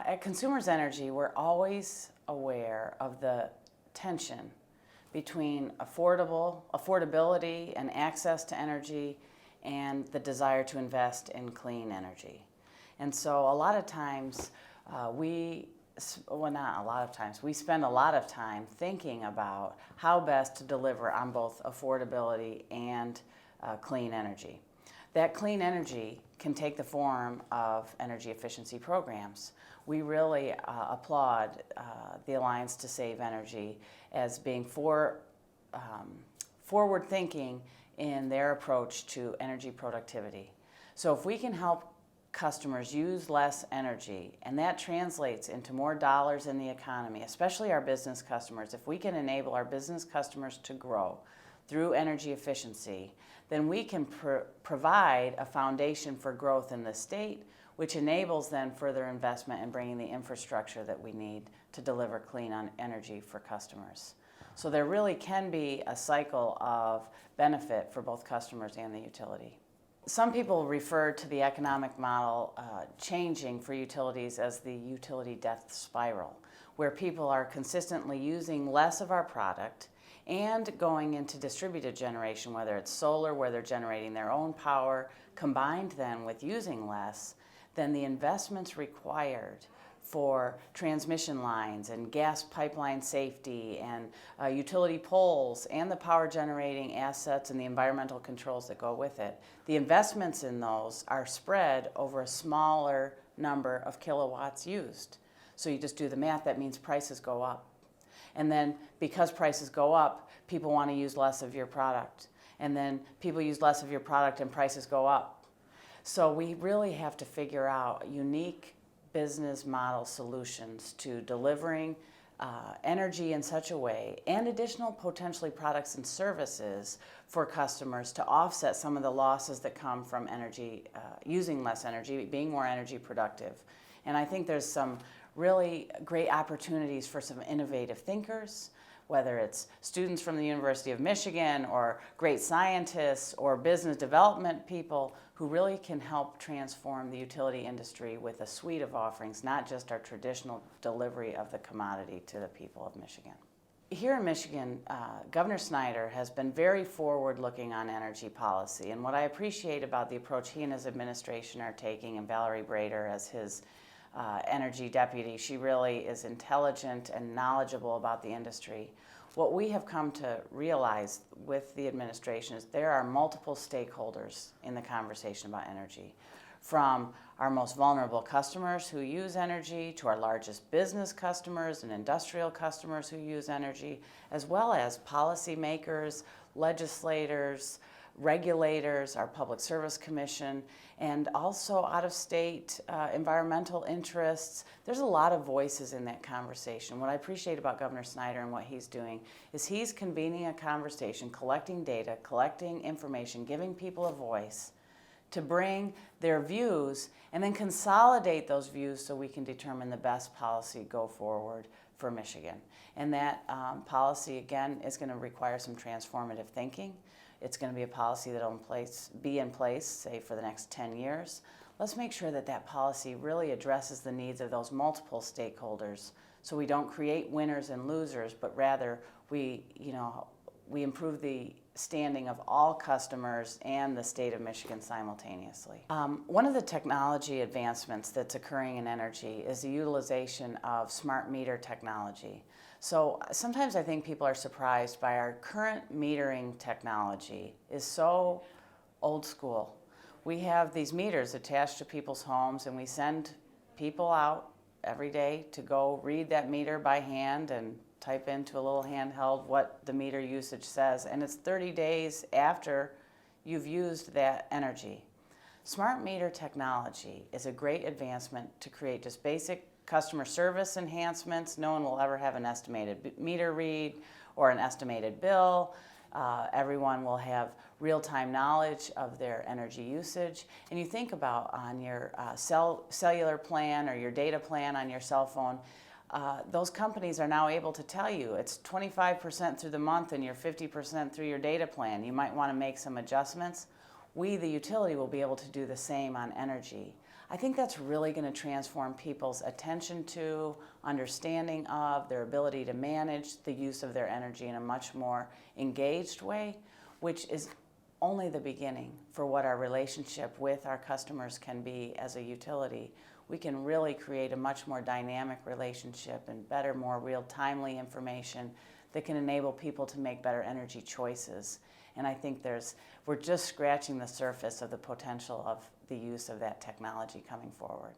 At Consumers Energy, we're always aware of the tension between affordability and access to energy and the desire to invest in clean energy. And so a lot of times we spend a lot of time thinking about how best to deliver on both affordability and clean energy. That clean energy can take the form of energy efficiency programs. We really applaud the Alliance to Save Energy as being forward-thinking in their approach to energy productivity. So if we can help customers use less energy, and that translates into more dollars in the economy, especially our business customers, if we can enable our business customers to grow through energy efficiency, then we can provide a foundation for growth in the state, which enables then further investment in bringing the infrastructure that we need to deliver clean energy for customers. So there really can be a cycle of benefit for both customers and the utility. Some people refer to the economic model changing for utilities as the utility death spiral, where people are consistently using less of our product and going into distributed generation, whether it's solar, where they're generating their own power, combined then with using less, then the investments required for transmission lines and gas pipeline safety and utility poles and the power generating assets and the environmental controls that go with it. The investments in those are spread over a smaller number of kilowatts used. So you just do the math, that means prices go up. And then because prices go up, people want to use less of your product. And then people use less of your product and prices go up. So we really have to figure out unique business model solutions to delivering energy in such a way and additional potentially products and services for customers to offset some of the losses that come from energy, using less energy, being more energy productive. And I think there's some really great opportunities for some innovative thinkers, whether it's students from the University of Michigan or great scientists or business development people who really can help transform the utility industry with a suite of offerings, not just our traditional delivery of the commodity to the people of Michigan. Here in Michigan, Governor Snyder has been very forward-looking on energy policy, and what I appreciate about the approach he and his administration are taking, and Valerie Brader as his energy deputy, she really is intelligent and knowledgeable about the industry. What we have come to realize with the administration is there are multiple stakeholders in the conversation about energy, from our most vulnerable customers who use energy to our largest business customers and industrial customers who use energy, as well as policymakers, legislators, regulators, our Public Service Commission, and also out-of-state environmental interests. There's a lot of voices in that conversation. What I appreciate about Governor Snyder and what he's doing is he's convening a conversation, collecting data, collecting information, giving people a voice to bring their views and then consolidate those views so we can determine the best policy go forward for Michigan. And that policy, again, is going to require some transformative thinking. It's going to be a policy that will be in place, say, for the next 10 years. Let's make sure that that policy really addresses the needs of those multiple stakeholders so we don't create winners and losers, but rather we improve the standing of all customers and the state of Michigan simultaneously. One of the technology advancements that's occurring in energy is the utilization of smart meter technology. So sometimes I think people are surprised by our current metering technology is so old school. We have these meters attached to people's homes and we send people out every day to go read that meter by hand and type into a little handheld what the meter usage says, and it's 30 days after you've used that energy. Smart meter technology is a great advancement to create just basic customer service enhancements. No one will ever have an estimated meter read or an estimated bill. Everyone will have real-time knowledge of their energy usage. And you think about on your cellular plan or your data plan on your cell phone, those companies are now able to tell you it's 25% through the month and you're 50% through your data plan. You might want to make some adjustments. We, the utility, will be able to do the same on energy. I think that's really going to transform people's attention to, understanding of, their ability to manage the use of their energy in a much more engaged way, which is only the beginning for what our relationship with our customers can be as a utility. We can really create a much more dynamic relationship and better, more real, timely information that can enable people to make better energy choices. And I think we're just scratching the surface of the potential of the use of that technology coming forward.